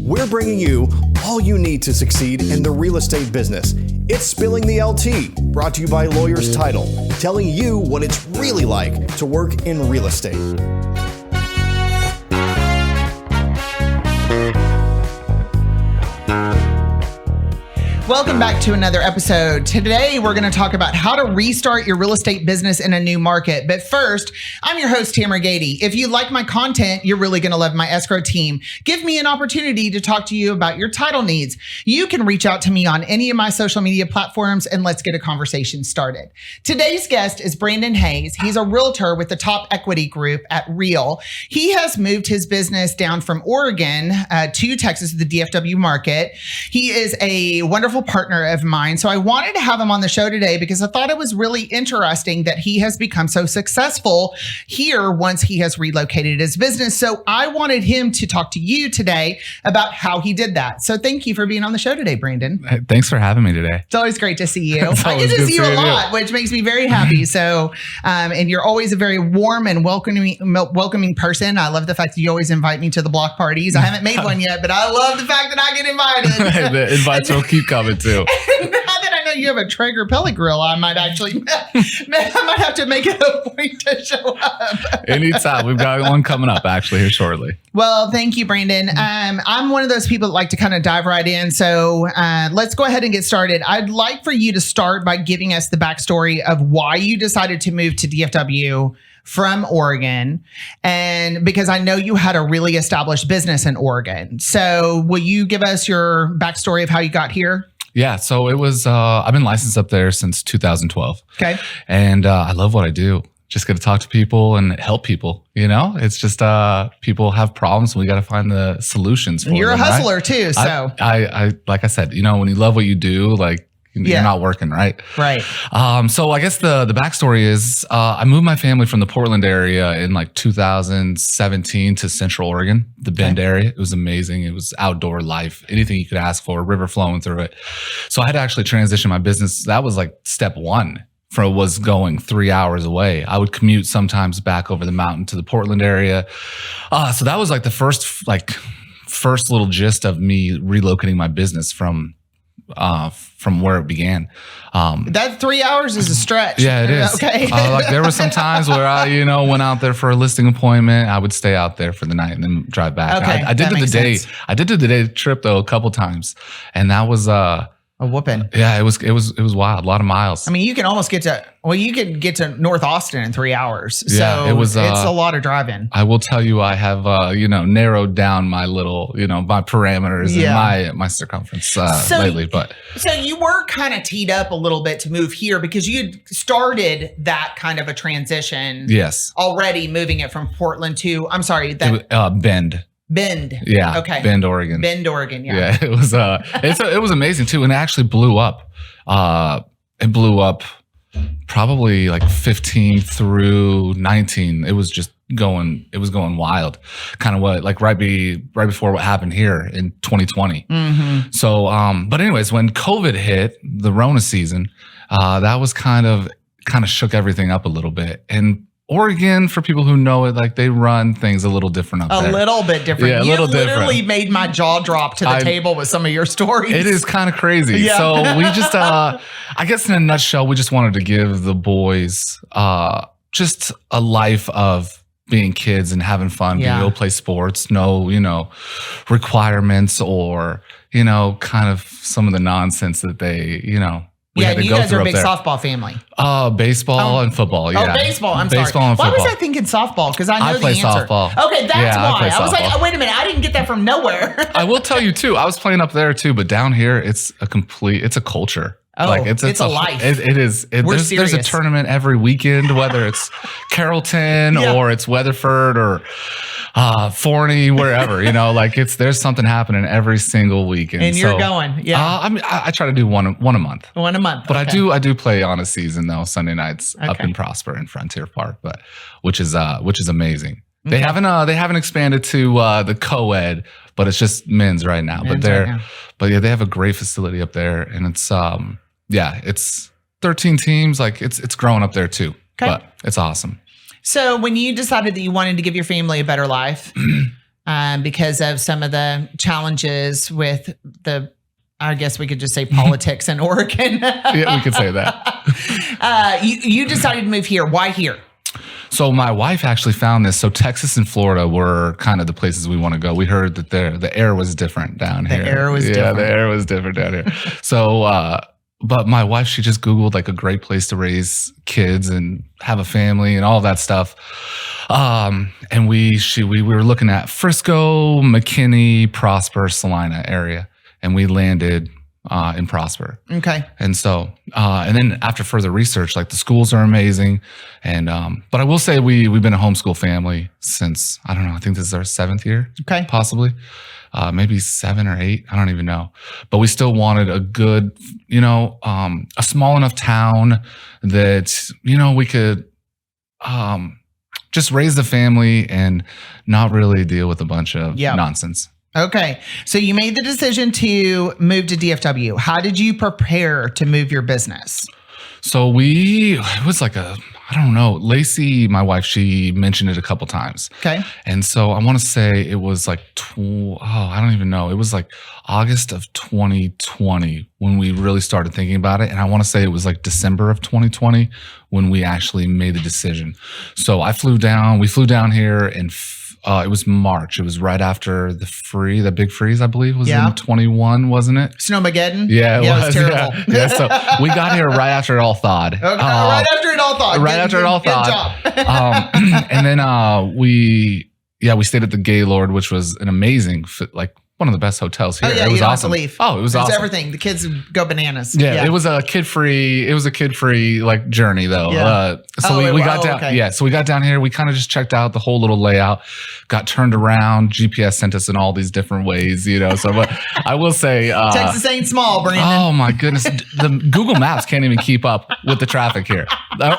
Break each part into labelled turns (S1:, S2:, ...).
S1: we're bringing you all you need to succeed in the real estate business. It's Spilling the LT, brought to you by Lawyers Title, telling you what it's really like to work in real estate.
S2: Welcome back to another episode. Today, we're going to talk about how to restart your real estate business in a new market. But first, I'm your host, Tamera. If you like my content, you're really going to love my escrow team. Give me an opportunity to talk to you about your title needs. You can reach out to me on any of my social media platforms and let's get a conversation started. Today's guest is Brandon Hayes. He's a realtor with the Top Equity Group at Real. He has moved his business down from Oregon to Texas, the DFW market. He is a wonderful partner of mine. So I wanted to have him on the show today because I thought it was really interesting that he has become so successful here once he has relocated his business. So I wanted him to talk to you today about how he did that. So thank you for being on the show today, Brandon.
S3: Thanks for having me today.
S2: It's always great to see you. I get to see you a lot, which makes me very happy. So, and you're always a very warm and welcoming person. I love the fact that you always invite me to the block parties. I haven't made one yet, but I love the fact that I get invited.
S3: The invites will keep coming too.
S2: Now that I know you have a Traeger pellet grill, I might actually, I might have to make it a point to show up.
S3: Anytime. We've got one coming up actually here shortly.
S2: Well, thank you, Brandon. I'm one of those people that like to kind of dive right in. So let's go ahead and get started. I'd like for you to start by giving us the backstory of why you decided to move to DFW from Oregon, and because I know you had a really established business in Oregon. So will you give us your backstory of how you got here?
S3: Yeah. So it was, I've been licensed up there since 2012.
S2: Okay.
S3: And I love what I do. Just get to talk to people and help people. You know, it's just people have problems. We got to find the solutions for them.
S2: You're a hustler, right? Too. So
S3: I like I said, you know, when you love what you do, like, you're not working, right?
S2: Right.
S3: So I guess the backstory is I moved my family from the Portland area in like 2017 to Central Oregon, the Bend area. It was amazing. It was outdoor life, anything you could ask for, river flowing through it. So I had to actually transition my business. That was like step one. Was going 3 hours away. I would commute sometimes back over the mountain to the Portland area. So that was like the first little gist of me relocating my business from where it began.
S2: That 3 hours is a stretch.
S3: Yeah, it is.
S2: Okay.
S3: Like there were some times where I, went out there for a listing appointment. I would stay out there for the night and then drive back.
S2: Okay,
S3: I did the day trip though a couple times, and that was
S2: a whooping.
S3: Yeah, it was wild. A lot of miles.
S2: I mean, you can almost get to North Austin in 3 hours.
S3: Yeah,
S2: so it's a lot of driving.
S3: I will tell you, I have narrowed down my little, my parameters and my circumference lately. But
S2: so you were kind of teed up a little bit to move here because you had started that kind of a transition.
S3: Yes.
S2: Already moving it from Portland to
S3: Bend.
S2: Bend.
S3: Yeah.
S2: Okay.
S3: Bend, Oregon.
S2: Bend, Oregon. Yeah.
S3: Yeah. It was it was amazing too, and it actually blew up. It blew up probably like 15 through 19. It was just going wild. Kind of right before what happened here in 2020.
S2: Mm-hmm.
S3: So but anyways, when COVID hit, the Rona season, that was kind of shook everything up a little bit. And Oregon, for people who know it, like they run things a little different up there.
S2: A little bit different.
S3: Yeah,
S2: you literally made my jaw drop to the table with some of your stories.
S3: It is kind of crazy. Yeah. So we just, I guess in a nutshell, we just wanted to give the boys just a life of being kids and having fun, being able to play sports, no, requirements or, kind of some of the nonsense that they, we had to
S2: you
S3: go
S2: guys
S3: through
S2: are a
S3: up
S2: big
S3: there.
S2: softball family.
S3: Baseball and football. Yeah.
S2: Oh, baseball. I'm
S3: baseball
S2: sorry.
S3: And football.
S2: Why was I thinking softball? Because I know the answer.
S3: Softball.
S2: Okay, that's why. I was like,
S3: softball.
S2: wait a minute. I didn't get that from nowhere.
S3: I will tell you too. I was playing up there too, but down here, it's a culture.
S2: Oh, like it's a life.
S3: It is. There's a tournament every weekend, whether it's Carrollton or it's Weatherford or Forney, wherever, there's something happening every single weekend.
S2: And you're going,
S3: I try to do one a month.
S2: One a month.
S3: But I do play on a season though, Sunday nights up in Prosper in Frontier Park, but which is amazing. They haven't expanded to the co-ed, but it's just men's right now. But they have a great facility up there, and it's it's 13 teams. Like it's growing up there too. Okay. But it's awesome.
S2: So when you decided that you wanted to give your family a better life, because of some of the challenges with I guess we could just say politics in Oregon.
S3: Yeah, we could say that.
S2: You decided to move here. Why here?
S3: So my wife actually found this. So Texas and Florida were kind of the places we want to go. We heard that the air was different down here.
S2: The air was different.
S3: Yeah, the air was different down here. So, but my wife, she just Googled like a great place to raise kids and have a family and all that stuff. And we were looking at Frisco, McKinney, Prosper, Salina area, and we landed in Prosper.
S2: Okay.
S3: And so, and then after further research, like the schools are amazing. And, but I will say we've been a homeschool family since, I don't know, I think this is our 7th year. Okay. Possibly. Maybe 7 or 8. I don't even know. But we still wanted a good, a small enough town that, we could, just raise the family and not really deal with a bunch of nonsense.
S2: Okay. So you made the decision to move to DFW. How did you prepare to move your business?
S3: So it was like I don't know, Lacey, my wife, she mentioned it a couple times.
S2: Okay.
S3: And so I want to say it was like, I don't even know. It was like August of 2020 when we really started thinking about it. And I want to say it was like December of 2020 when we actually made the decision. So we flew down here and it was March. It was right after the big freeze, I believe, was in 21, wasn't it?
S2: Snowmageddon?
S3: Yeah, it was
S2: terrible.
S3: Yeah. So we got here right after it all thawed.
S2: Okay, right after it all thawed.
S3: Right after it all thawed. And then we stayed at the Gaylord, which was an amazing, one of the best hotels here.
S2: Oh, yeah,
S3: it was
S2: you don't
S3: awesome.
S2: have to leave.
S3: Oh, it was awesome.
S2: Everything. The kids go bananas.
S3: Yeah, it was a kid-free like journey though.
S2: Yeah.
S3: So we got down.
S2: Okay.
S3: Yeah, so we got down here. We kind of just checked out the whole little layout. Got turned around. GPS sent us in all these different ways. So, but I will say,
S2: Texas ain't small, Brandon.
S3: Oh my goodness, the Google Maps can't even keep up with the traffic here,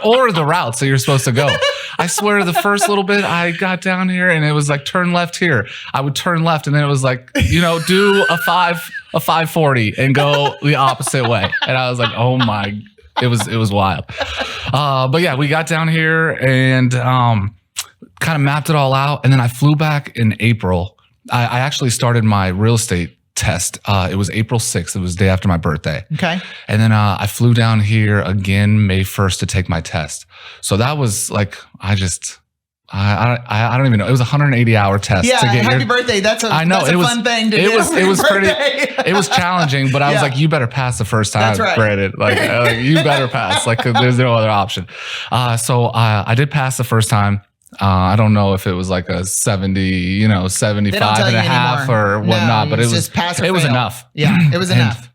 S3: or the routes that you're supposed to go. I swear, the first little bit I got down here and it was like turn left here. I would turn left and then it was like, do a 540 and go the opposite way. And I was like, oh my, it was wild. But yeah, we got down here and kind of mapped it all out. And then I flew back in April. I actually started my real estate test. It was April 6th. It was the day after my birthday.
S2: Okay.
S3: And then I flew down here again May 1st to take my test. So that was like, I don't even know. It was a 180-hour test.
S2: Yeah,
S3: to get
S2: happy birthday. That's a fun thing to do.
S3: It was pretty. It was challenging, but I was like, you better pass the first time,
S2: That's right.
S3: Brandon. Like you better pass. Like there's no other option. So I did pass the first time. I don't know if it was like a 70, 75 and a half or whatnot, but it was enough.
S2: Yeah, it was enough.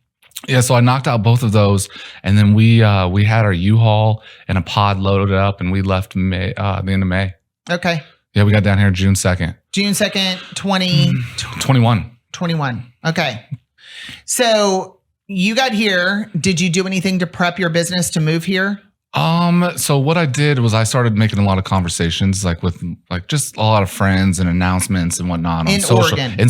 S3: Yeah, so I knocked out both of those, and then we had our U-Haul and a pod loaded up, and we left the end of May.
S2: Okay.
S3: Yeah, we got down here June 2nd.
S2: June 2nd, 2021. 21. Okay. So you got here. Did you do anything to prep your business to move here?
S3: So what I did was I started making a lot of conversations, with just a lot of friends and announcements and whatnot
S2: in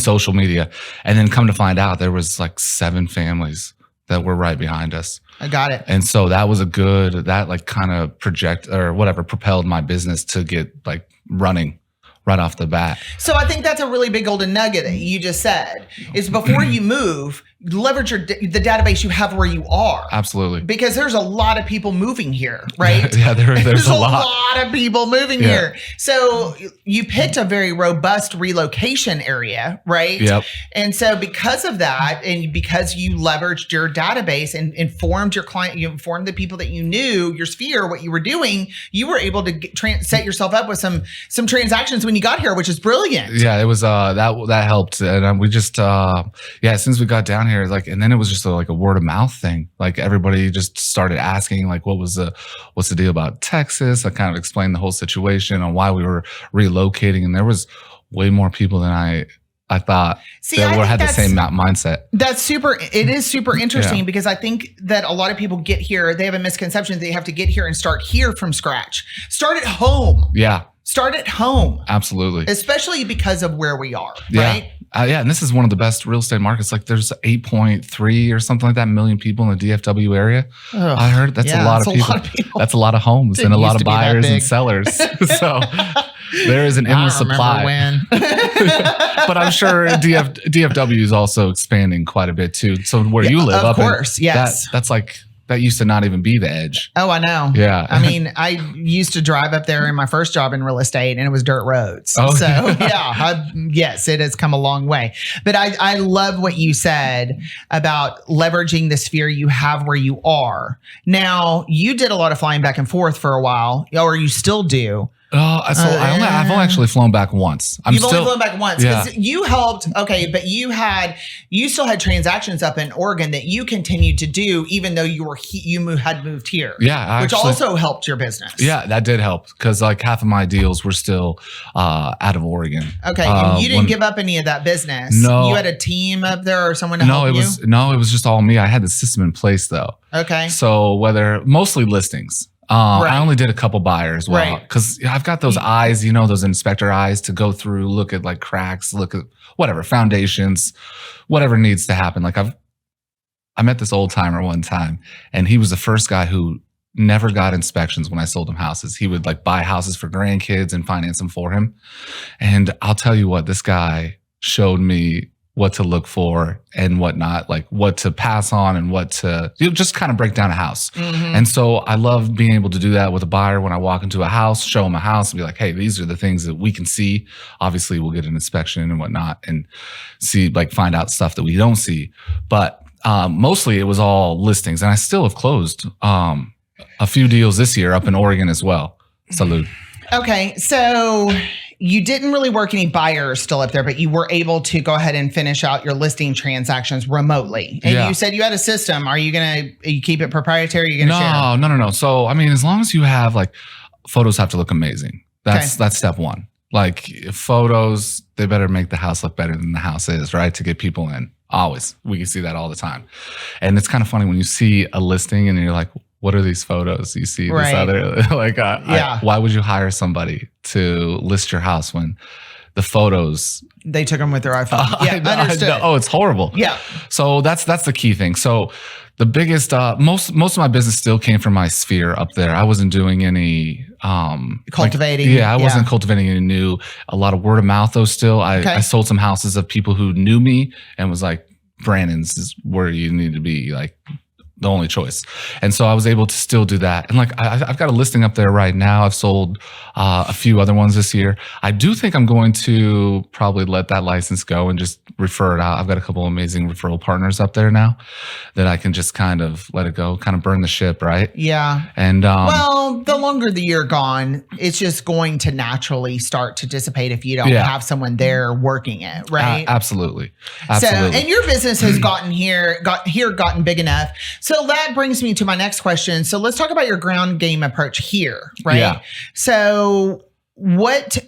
S3: social media. And then come to find out there was 7 families that were right behind us.
S2: I got it.
S3: And so that was kind of propelled my business to get running right off the bat.
S2: So I think that's a really big golden nugget that you just said is before you move, leverage the database you have where you are.
S3: Absolutely.
S2: Because there's a lot of people moving here, right?
S3: Yeah, there's a lot
S2: of people moving here. So you picked a very robust relocation area, right?
S3: Yep.
S2: And so because of that, and because you leveraged your database and informed your client, you informed the people that you knew, your sphere, what you were doing, you were able to set yourself up with some transactions when you got here, which is brilliant.
S3: Yeah, it was that helped. And we just since we got down here, and then it was just a word of mouth thing. Everybody just started asking what's the deal about Texas. I kind of explained the whole situation on why we were relocating, and there was way more people than I thought had the same mindset.
S2: It is super interesting because I think that a lot of people get here, they have a misconception that they have to get here and start here from scratch. Start at home.
S3: Yeah.
S2: Start at home.
S3: Absolutely.
S2: Especially because of where we are, right?
S3: And this is one of the best real estate markets. There's 8.3 or something like that million people in the DFW area. Ugh. I heard that's a lot of people. That's a lot of homes and a lot of buyers and sellers. So there is an endless supply. But I'm sure DFW is also expanding quite a bit too. So where you live,
S2: of course, yes,
S3: that's like. That used to not even be the edge.
S2: Oh, I know.
S3: Yeah.
S2: I mean, I used to drive up there in my first job in real estate and it was dirt roads.
S3: Oh,
S2: so yes, it has come a long way. But I love what you said about leveraging the sphere you have where you are. Now, you did a lot of flying back and forth for a while, or you still do.
S3: I've only actually flown back once.
S2: You've only flown back once because
S3: Yeah.
S2: you helped. Okay, but you still had transactions up in Oregon that you continued to do, even though you had moved here.
S3: Yeah,
S2: which also helped your business.
S3: Yeah, that did help because like half of my deals were still out of Oregon.
S2: Okay, and you didn't give up any of that business.
S3: No,
S2: you had a team up there or someone to help you.
S3: It was just all me. I had the system in place though.
S2: Okay,
S3: so mostly listings.
S2: Right.
S3: I only did a couple buyers, because I've got those eyes, those inspector eyes to go through, look at like cracks, look at whatever foundations, whatever needs to happen. Like I met this old timer one time, and he was the first guy who never got inspections when I sold him houses. He would like buy houses for grandkids and finance them for him. And I'll tell you what, this guy showed me what to look for and whatnot, like what to pass on and what to just kind of break down a house.
S2: Mm-hmm.
S3: And so I love being able to do that with a buyer when I walk into a house, show them a house and be like, hey, these are the things that we can see. Obviously we'll get an inspection and whatnot and see, like find out stuff that we don't see. But mostly it was all listings, and I still have closed a few deals this year up in Oregon as well. Salute.
S2: Okay. So you didn't really work any buyers still up there, but you were able to go ahead and finish out your listing transactions remotely. And you said you had a system. Are you keep it proprietary? Are you going to share?
S3: No. So, I mean, as long as you have like photos have to look amazing. That's step one. Like photos, they better make the house look better than the house is, right? To get people in. Always. We can see that all the time. And it's kind of funny when you see a listing and you're like, what are these photos? You see this other, like, why would you hire somebody to list your house when the photos?
S2: They took them with their iPhone. Understood.
S3: Oh, it's horrible.
S2: Yeah.
S3: So that's the key thing. So the biggest, most of my business still came from my sphere up there. I wasn't doing any,
S2: cultivating.
S3: I wasn't cultivating any new, a lot of word of mouth though still. I sold some houses of people who knew me and was like, Brandon's is where you need to be, like, the only choice. And so I was able to still do that. And like, I've got a listing up there right now. I've sold a few other ones this year. I do think I'm going to probably let that license go and just refer it out. I've got a couple amazing referral partners up there now that I can just kind of let it go, kind of burn the ship, right?
S2: Yeah. And well, the longer the year gone, it's just going to naturally start to dissipate if you don't have someone there working it, right?
S3: Absolutely.
S2: So, and your business has gotten big enough. So that brings me to my next question. So let's talk about your ground game approach here, right? Yeah. So what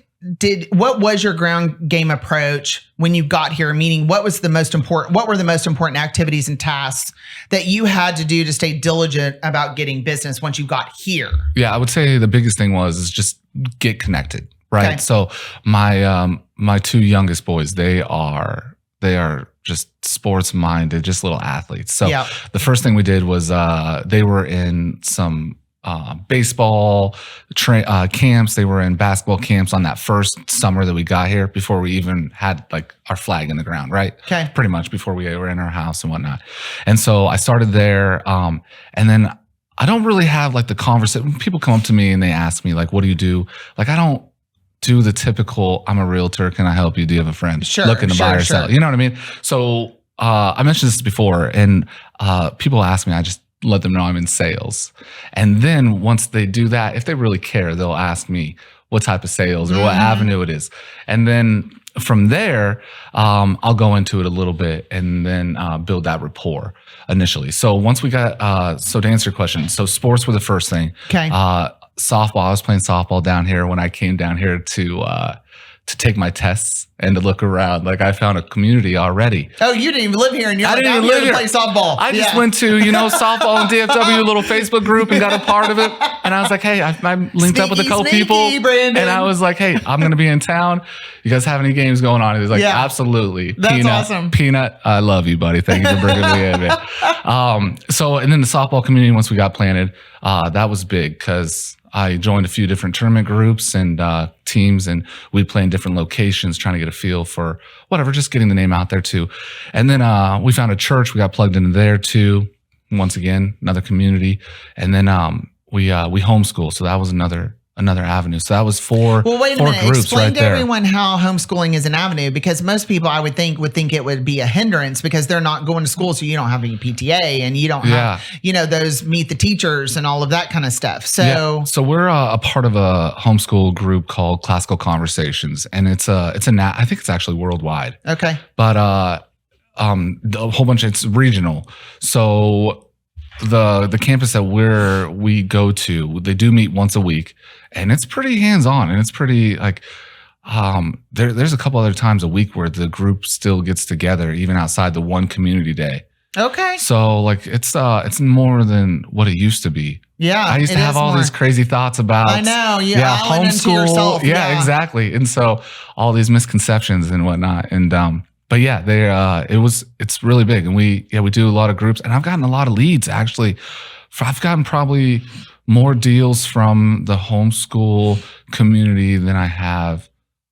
S2: was your ground game approach when you got here? Meaning, what were the most important activities and tasks that you had to do to stay diligent about getting business once you got here? Yeah,
S3: I would say the biggest thing is just get connected, right? Okay. So my two youngest boys, they are just sports minded, just little athletes. So the first thing we did was they were in some baseball camps. They were in basketball camps on that first summer that we got here before we even had like our flag in the ground, right? Okay. Pretty much before we were in our house and whatnot. And so I started there. And then I don't really have like the conversation. People come up to me and they ask me like, what do you do? Like, I don't do the typical, I'm a realtor, can I help you? Do you have a friend looking to buy or sell? You know what I mean? So I mentioned this before, and people ask me, I just let them know I'm in sales. And then once they do that, if they really care, they'll ask me what type of sales or what avenue it is. And then from there, I'll go into it a little bit and then build that rapport initially. So once we got, so to answer your question, so sports were the first thing. Okay. Softball, I was playing softball down here when I came down here to take my tests and to look around. Like, I found a community already.
S2: Oh, you didn't even live here, and you're like, I'm here to play softball.
S3: I just went to, softball and DFW little Facebook group and got a part of it. And I was like, hey, I'm linked up with a couple people. Brandon. And I was like, hey, I'm going to be in town. You guys have any games going on? He was like, absolutely.
S2: That's awesome.
S3: Peanut, I love you, buddy. Thank you for bringing me in, man. So, and then the softball community, once we got planted, that was big because I joined a few different tournament groups and teams, and we'd play in different locations, trying to get a feel for whatever, just getting the name out there too. And then we found a church. We got plugged into there too. Once again, another community. And then we homeschool. So that was another avenue. So that was four groups
S2: Explain
S3: right
S2: to
S3: there.
S2: everyone how homeschooling is an avenue, because most people I would think it would be a hindrance because they're not going to school. So you don't have any PTA and you don't have, those meet the teachers and all of that kind of stuff. So,
S3: So we're a part of a homeschool group called Classical Conversations. And I think it's actually worldwide.
S2: okay.
S3: But a whole bunch, it's regional. So the campus that we go to, they do meet once a week, and it's pretty hands-on, and it's pretty like there's a couple other times a week where the group still gets together even outside the one community day.
S2: Okay.
S3: So like it's more than what it used to be.
S2: Yeah.
S3: I used to have all these crazy thoughts about
S2: I know. Homeschool
S3: yourself. Yeah, exactly. And so all these misconceptions and whatnot. And but yeah, it's really big. And we do a lot of groups, and I've gotten a lot of leads actually. I've gotten probably more deals from the homeschool community than I have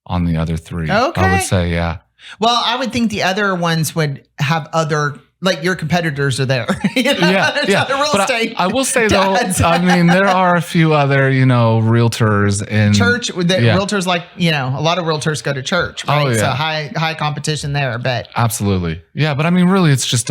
S3: on the other three.
S2: Okay.
S3: I would say, yeah.
S2: Well, I would think the other ones would have other, like your competitors are there.
S3: Yeah.
S2: Real
S3: But
S2: estate
S3: I will say
S2: dads.
S3: though, I mean, there are a few other, realtors in
S2: church. Realtors, like, a lot of realtors go to church, right?
S3: Oh, yeah.
S2: So high competition there, but
S3: Absolutely. Yeah. But I mean, really, it's just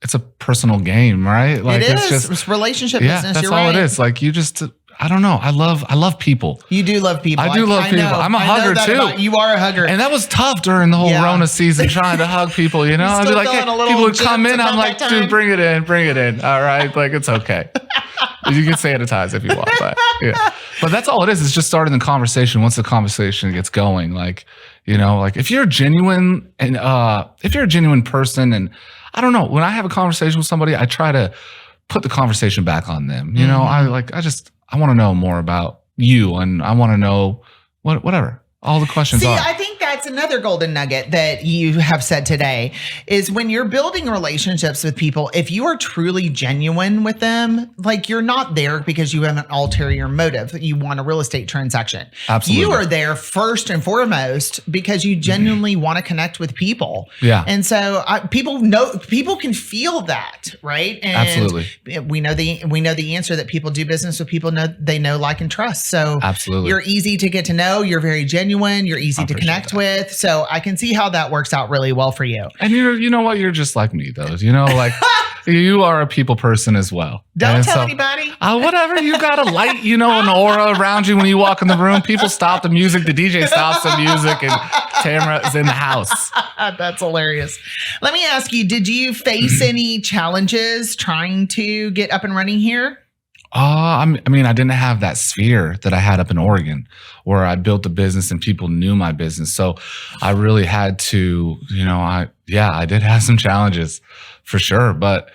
S3: it's a personal game, right? Like
S2: it is.
S3: it's just
S2: It's relationship
S3: yeah,
S2: business.
S3: that's
S2: You're
S3: all
S2: right.
S3: it is. Like you just, I don't know. I love people.
S2: You do love people.
S3: I do love people. I'm a hugger too.
S2: You are a hugger.
S3: And that was tough during the whole Rona season, trying to hug people, I'd be
S2: still
S3: like, hey,
S2: feeling a little
S3: people would come
S2: gypped
S3: in. I'm
S2: about
S3: like,
S2: that time?
S3: dude, bring it in. All right. Like, it's okay. You can sanitize if you want, but yeah. But that's all it is. It's just starting the conversation. Once the conversation gets going, like, like if you're genuine and if you're a genuine person, and I don't know, when I have a conversation with somebody, I try to put the conversation back on them. I want to know more about you, and I want to know whatever. All the questions are.
S2: I think that's another golden nugget that you have said today is when you're building relationships with people, if you are truly genuine with them, like you're not there because you have an ulterior motive. You want a real estate transaction.
S3: Absolutely.
S2: You are there first and foremost because you genuinely want to connect with people.
S3: Yeah.
S2: And so people can feel that, right? And
S3: Absolutely.
S2: we know the answer that people do business with people they know, like, and trust. So
S3: Absolutely.
S2: You're easy to get to know. You're very genuine. You're easy to connect with. So I can see how that works out really well for you.
S3: And you know what? You're just like me, though. Like you are a people person as well.
S2: Don't tell anybody.
S3: Whatever. You got a light, an aura around you when you walk in the room. People stop the music. The DJ stops the music, and Tamera is in the house.
S2: That's hilarious. Let me ask you, did you face any challenges trying to get up and running here?
S3: I mean, I didn't have that sphere that I had up in Oregon, where I built a business and people knew my business. So I really had to, I did have some challenges for sure. But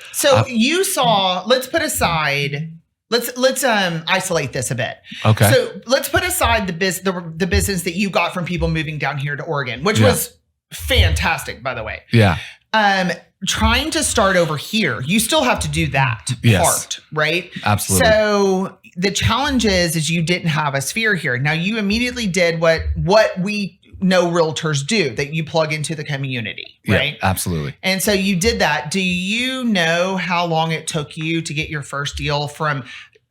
S2: you saw, let's put aside, let's isolate this a bit.
S3: Okay.
S2: So let's put aside the business that you got from people moving down here to Oregon, which was fantastic, by the way.
S3: Yeah.
S2: Trying to start over here, you still have to do that part, right?
S3: Absolutely.
S2: So the challenge is you didn't have a sphere here. Now you immediately did what we know realtors do, that you plug into the community, right?
S3: Yeah, absolutely.
S2: And so you did that. Do you know how long it took you to get your first deal from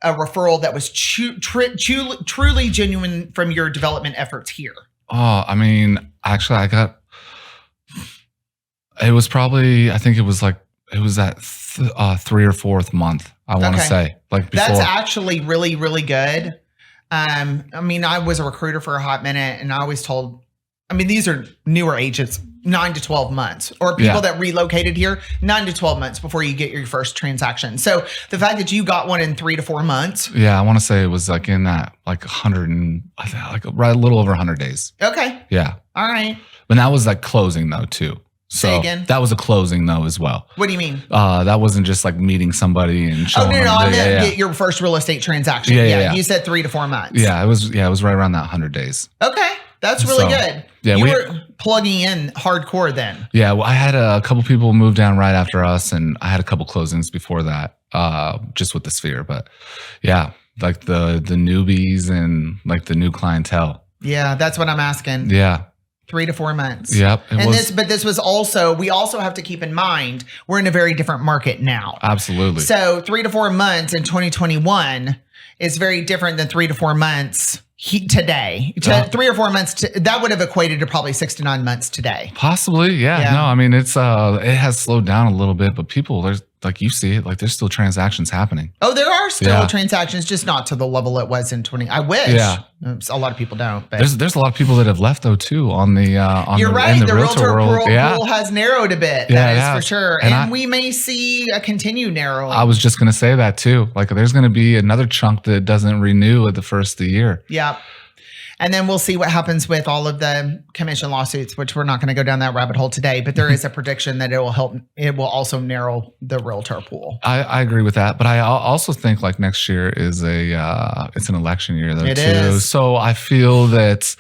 S2: a referral that was truly genuine from your development efforts here?
S3: Oh, I mean, actually, it was probably, I think it was that 3 or 4th month, I want to say. Like before.
S2: That's actually really, really good. I mean, I was a recruiter for a hot minute, and I always told, these are newer agents, 9 to 12 months, or people that relocated here, 9 to 12 months before you get your first transaction. So the fact that you got one in 3 to 4 months.
S3: Yeah, I want to say it was like in that 100 and right a little over 100 days.
S2: Okay.
S3: Yeah.
S2: All right.
S3: But that was like closing though too. So
S2: Say again?
S3: That was a closing though as well.
S2: What do you mean?
S3: That wasn't just like meeting somebody and showing them.
S2: I meant get your first real estate transaction. Yeah. You said 3 to 4 months.
S3: Yeah, it was right around that 100 days.
S2: Okay. That's really good.
S3: Yeah,
S2: you were plugging in hardcore then.
S3: Yeah, well, I had a couple people move down right after us, and I had a couple closings before that, just with the sphere. But yeah, like the newbies and like the new clientele.
S2: Yeah, that's what I'm asking.
S3: Yeah.
S2: 3 to 4 months.
S3: Yep.
S2: This was also, we also have to keep in mind, we're in a very different market now.
S3: Absolutely.
S2: So 3 to 4 months in 2021 is very different than 3 to 4 months today. 3 or 4 months, that would have equated to probably 6 to 9 months today.
S3: Possibly. Yeah. No, I mean, it has slowed down a little bit, but people, there's like you see it, like there's still transactions happening.
S2: Oh, there are still transactions, just not to the level it was in 20. I wish. Yeah. A lot of people don't. But
S3: there's a lot of people that have left though too on the
S2: You're right. The realtor
S3: world.
S2: pool has narrowed a bit. That is for sure. And we may see a continued narrowing.
S3: I was just going to say that too. Like there's going to be another chunk that doesn't renew at the first of the year.
S2: Yeah. And then we'll see what happens with all of the commission lawsuits, which we're not going to go down that rabbit hole today, but there is a prediction that it will also narrow the realtor pool.
S3: I agree with that. But I also think like next year is it's an election year though too. Is. So I feel that,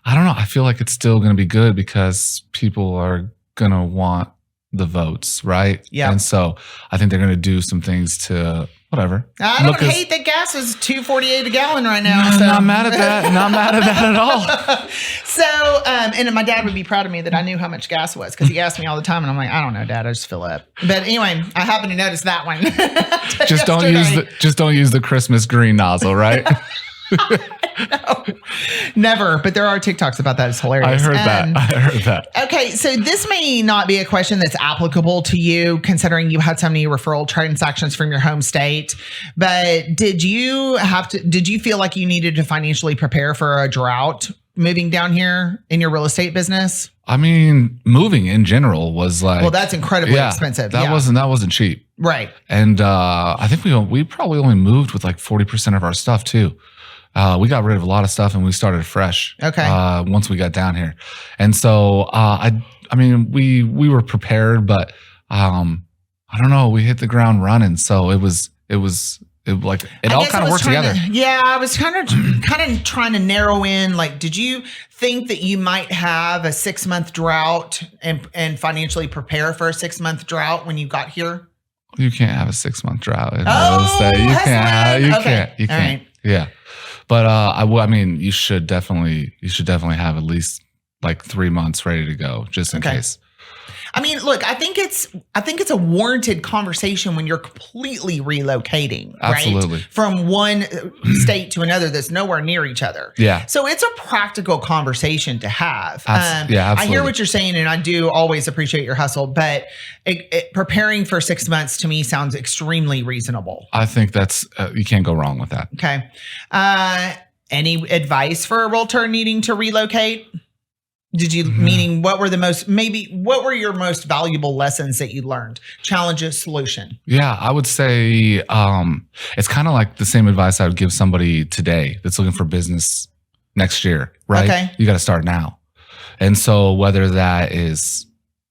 S3: I don't know, I feel like it's still going to be good because people are going to want the votes, right?
S2: Yeah.
S3: And so I think they're going to do some things to whatever.
S2: I don't hate that gas is $2.48 a gallon right now. So.
S3: Not mad at that. Not mad at that at all.
S2: So, and my dad would be proud of me that I knew how much gas was because he asked me all the time, and I'm like, I don't know, Dad. I just fill up. But anyway, I happened to notice that one.
S3: just don't use the Christmas green nozzle, right?
S2: No, never. But there are TikToks about that. It's hilarious.
S3: I heard that.
S2: Okay, so this may not be a question that's applicable to you, considering you had so many referral transactions from your home state. But did you feel like you needed to financially prepare for a drought moving down here in your real estate business?
S3: I mean, moving in general was like,
S2: well, that's incredibly expensive.
S3: That wasn't cheap,
S2: right?
S3: And I think we probably only moved with like 40% of our stuff too. We got rid of a lot of stuff and we started fresh.
S2: Okay.
S3: Once we got down here, and so I mean, we were prepared, but I don't know. We hit the ground running, so it all kind of worked together.
S2: I was kind of trying to narrow in. Like, did you think that you might have a 6-month drought and financially prepare for a 6-month drought when you got here?
S3: You can't have a 6-month drought. You can't. You can't. Right. Yeah. But I mean, you should definitely have at least like 3 months ready to go, just in case.
S2: I mean, look, I think it's a warranted conversation when you're completely relocating,
S3: Absolutely.
S2: Right? From one state to another that's nowhere near each other.
S3: Yeah.
S2: So it's a practical conversation to have.
S3: Absolutely.
S2: I hear what you're saying, and I do always appreciate your hustle, but preparing for 6 months to me sounds extremely reasonable.
S3: I think that's you can't go wrong with that.
S2: Okay. Any advice for a realtor needing to relocate? Did you, meaning what were your most valuable lessons that you learned? Challenges, solution.
S3: Yeah, I would say it's kind of like the same advice I would give somebody today that's looking for business next year, right?
S2: Okay.
S3: You got to start now. And so whether that is,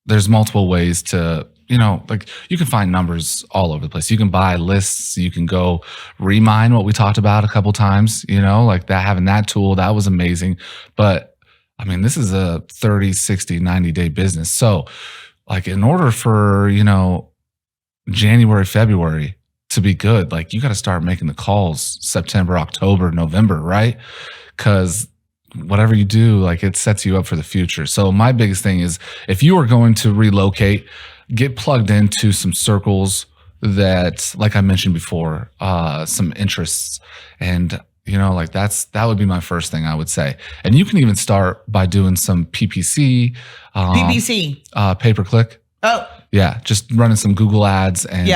S3: there's multiple ways to, like you can find numbers all over the place. You can buy lists. You can go remine what we talked about a couple times, like that, having that tool, that was amazing. But I mean, this is a 30, 60, 90-day business. So like in order for, January, February to be good, like you got to start making the calls September, October, November, right? Because whatever you do, like it sets you up for the future. So my biggest thing is if you are going to relocate, get plugged into some circles that, like I mentioned before, some interests and that would be my first thing I would say. And you can even start by doing some PPC. Pay-per-click.
S2: Oh.
S3: Yeah. Just running some Google ads and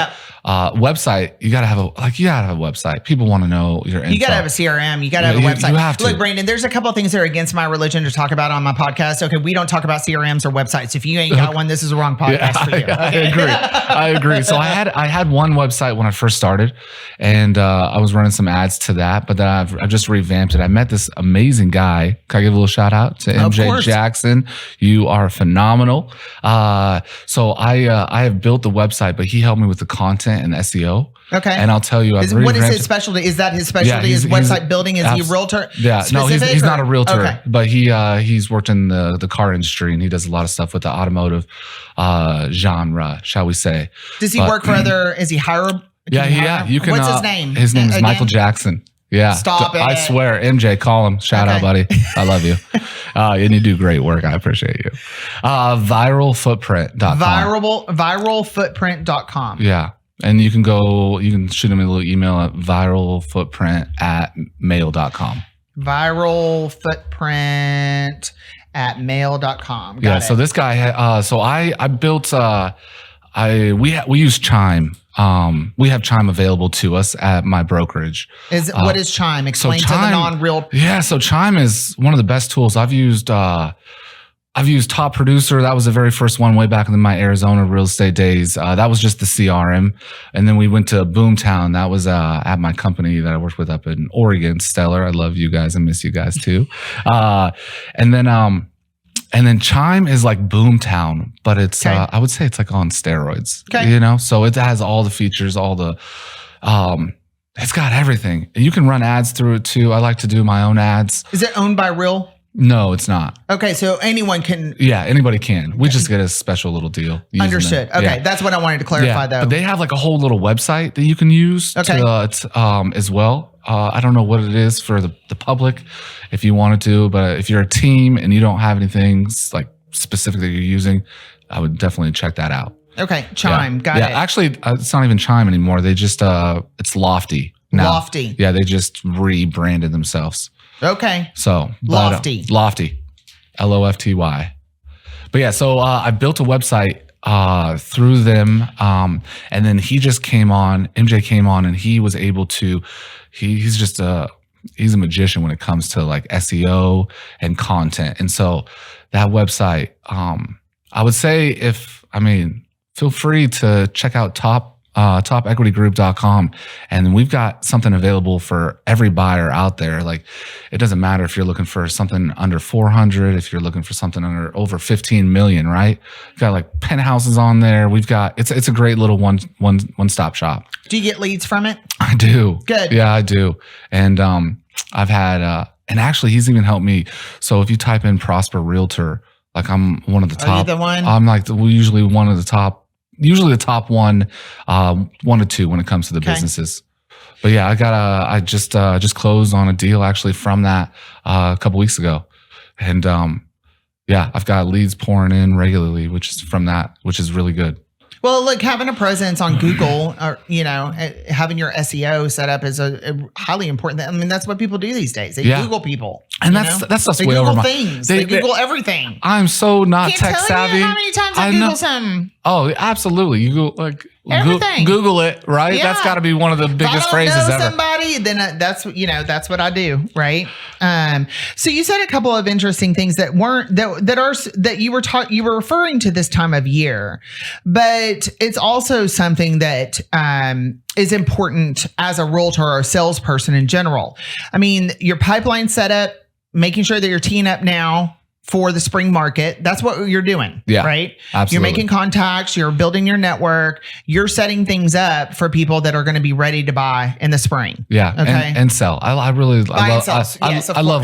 S3: website. You gotta have a website. People want to know your info.
S2: You gotta have a CRM. You gotta have a website.
S3: You have to.
S2: Look, Brandon, there's a couple of things that are against my religion to talk about on my podcast. Okay, we don't talk about CRMs or websites. If you ain't got one, this is the wrong podcast for you.
S3: I agree. So I had one website when I first started, and I was running some ads to that, but then I've just revamped it. I met this amazing guy. Can I give a little shout out to MJ Jackson? You are phenomenal. So I have built the website, but he helped me with the content and SEO.
S2: Okay.
S3: And I'll tell you,
S2: what is his specialty? Is that his specialty? Is website building? Is he a realtor?
S3: Yeah. No, he's not a realtor,
S2: okay.
S3: But he's worked in the car industry and he does a lot of stuff with the automotive genre, shall we say.
S2: Does he work for is he
S3: You can.
S2: What's his name?
S3: His name is
S2: again?
S3: Michael Jackson. Yeah.
S2: Stop it.
S3: I swear. MJ, call him. Shout out, buddy. I love you. And you do great work. I appreciate you. Viralfootprint.com.
S2: Viralfootprint.com.
S3: Yeah. And you can shoot him a little email at viralfootprint@mail.com.
S2: Viralfootprint@mail.com.
S3: Yeah. So this guy, so I built, we use Chime. We have Chime available to us at my brokerage.
S2: What is Chime? Explain to the non-real.
S3: Yeah. So Chime is one of the best tools I've used. I've used Top Producer. That was the very first one way back in my Arizona real estate days. That was just the CRM. And then we went to Boomtown. That was at my company that I worked with up in Oregon, Stellar. I love you guys and miss you guys too. And then Chime is like Boomtown, but it's I would say it's like on steroids.
S2: Okay.
S3: You know, so it has all the features, all the it's got everything. You can run ads through it too. I like to do my own ads.
S2: Is it owned by Real?
S3: No, it's not.
S2: Okay, so anyone can.
S3: Yeah, anybody can. We just get a special little deal.
S2: Understood. Okay, that's what I wanted to clarify, though.
S3: But they have like a whole little website that you can use as well. I don't know what it is for the public if you wanted to, but if you're a team and you don't have anything like specific that you're using, I would definitely check that out.
S2: Okay, Chime, got it.
S3: Yeah, actually, it's not even Chime anymore. They just, it's Lofty now.
S2: Lofty.
S3: Yeah, they just rebranded themselves.
S2: Okay.
S3: So
S2: Lofty.
S3: Lofty. LOFTY. But yeah, so I built a website through them. And then MJ came on and he was able to, he's a magician when it comes to like SEO and content. And so that website, I would say feel free to check out topequitygroup.com. And we've got something available for every buyer out there. Like, it doesn't matter if you're looking for something under 400, if you're looking for something over 15 million, right? We've got like penthouses on there. We've got, it's a great little one-stop shop.
S2: Do you get leads from it?
S3: I do.
S2: Good.
S3: Yeah, I do. And, I've had, and actually he's even helped me. So if you type in Prosper Realtor, like I'm one of the top.
S2: Are you the one?
S3: I'm like usually one of the top. Usually the top one to two when it comes to the businesses. But yeah, I just closed on a deal actually from that a couple weeks ago. And I've got leads pouring in regularly, which is really good.
S2: Well, look, having a presence on Google or, having your SEO set up is a highly important thing. I mean, that's what people do these days. They Google people.
S3: And that's
S2: they
S3: way
S2: Google
S3: over
S2: things. They Google everything.
S3: I'm so not
S2: Can't
S3: tech
S2: tell
S3: savvy.
S2: You how many times I Google something.
S3: Oh, absolutely. You go
S2: everything.
S3: Google it, right?
S2: Yeah.
S3: That's got to be one of the biggest phrases ever.
S2: Somebody, then that's what I do, right? So you said a couple of interesting things that you were referring to this time of year, but it's also something that is important as a realtor or a salesperson in general. I mean, your pipeline setup, making sure that you're teeing up now for the spring market. That's what you're doing, right?
S3: Absolutely.
S2: You're making contacts, you're building your network, you're setting things up for people that are going to be ready to buy in the spring.
S3: Yeah.
S2: Okay.
S3: And sell. I love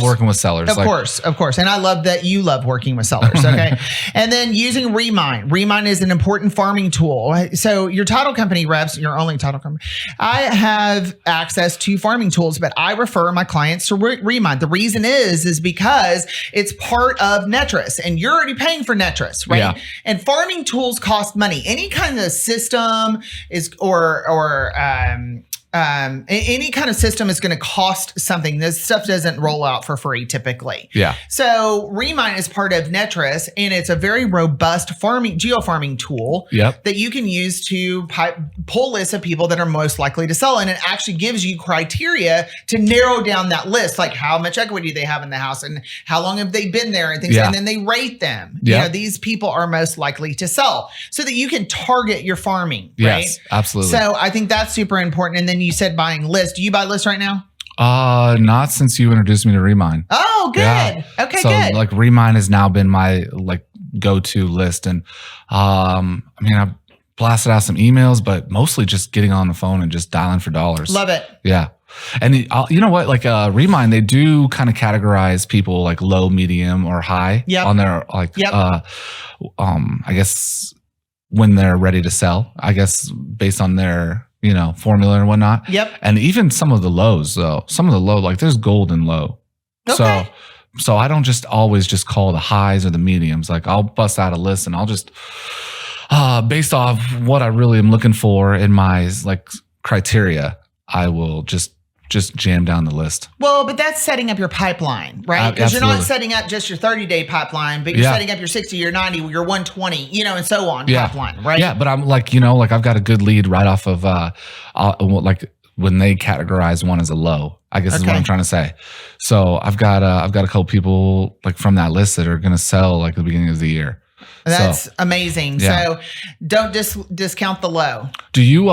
S3: working with sellers.
S2: Of course. And I love that you love working with sellers. Okay. And then using Remind. Remind is an important farming tool. So your title company reps, your only title company. I have access to farming tools, but I refer my clients to Remind. The reason is because it's part of Netris, and you're already paying for Netris, right?
S3: Yeah.
S2: And farming tools cost money. Any kind of system is any kind of system is going to cost something. This stuff doesn't roll out for free typically.
S3: Yeah.
S2: So Remind is part of Netris, and it's a very robust geofarming tool that you can use to pull lists of people that are most likely to sell. And it actually gives you criteria to narrow down that list, like how much equity they have in the house and how long have they been there and things. And then they rate them.
S3: Yeah.
S2: These people are most likely to sell so that you can target your farming, right?
S3: Yes, absolutely.
S2: So I think that's super important. And then you said buying lists. Do you buy lists right now?
S3: Not since you introduced me to Remind.
S2: Oh, good. Yeah. Okay,
S3: so,
S2: good.
S3: Like Remind has now been my go-to list. And I blasted out some emails, but mostly just getting on the phone and just dialing for dollars.
S2: Love it.
S3: Yeah. And you know what? Like Remind, they do kind of categorize people like low, medium, or high on their I guess when they're ready to sell, I guess based on their formula and whatnot.
S2: Yep.
S3: And even some of the lows, though, like there's gold in low.
S2: Okay.
S3: So I don't just always just call the highs or the mediums. Like I'll bust out a list and I'll just, based off what I really am looking for in my like criteria, I will just jam down the list.
S2: Well, but that's setting up your pipeline, right? Because you're not
S3: Absolutely.
S2: setting up just your 30-day pipeline, but you're setting up your 60, your 90, your 120, and so on pipeline, right?
S3: Yeah, but I'm like, I've got a good lead right off of like when they categorize one as a low, I guess is what I'm trying to say. So I've got a couple people like from that list that are going to sell like at the beginning of the year.
S2: That's amazing. Yeah. So don't discount the low.
S3: Do you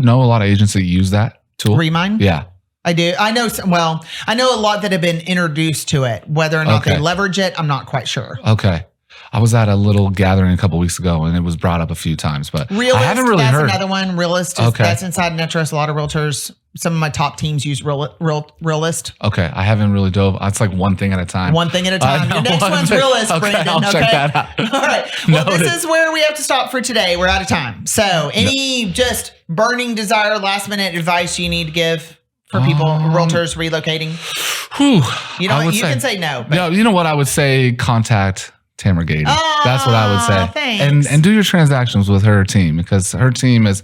S3: know a lot of agents that use that tool?
S2: Remind?
S3: Yeah.
S2: I do. I know a lot that have been introduced to it. Whether or not they leverage it, I'm not quite sure.
S3: Okay. I was at a little gathering a couple weeks ago and it was brought up a few times, but
S2: Realist,
S3: I haven't really heard.
S2: That's another one. Realist, that's inside an interest. A lot of realtors, some of my top teams use Realist.
S3: Okay. I haven't really dove. It's like one thing at a time.
S2: One thing at a time. Your next one's Realist, Brandon.
S3: I'll check that out.
S2: All right. Well, this is where we have to stop for today. We're out of time. So any just burning desire, last minute advice you need to give for people, realtors relocating? You can say no.
S3: Yeah, you know what I would say? Contact Tamera Gady. That's what I would say.
S2: Thanks.
S3: And do your transactions with her team because her team is.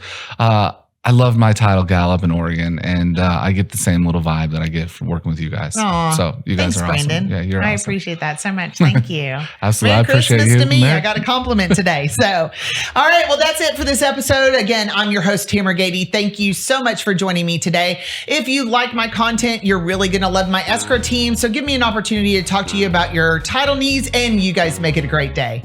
S3: I love my title gal up in Oregon, and I get the same little vibe that I get from working with you guys.
S2: Aww.
S3: So you guys are awesome.
S2: Brandon.
S3: Yeah, you're
S2: I
S3: awesome.
S2: appreciate that so much. Thank you.
S3: Absolutely.
S2: Merry
S3: I appreciate
S2: Christmas
S3: you.
S2: to me. I got a compliment today. So, all right. Well, that's it for this episode. Again, I'm your host, Tamera Gady. Thank you so much for joining me today. If you like my content, you're really going to love my escrow team. So give me an opportunity to talk to you about your title needs, and you guys make it a great day.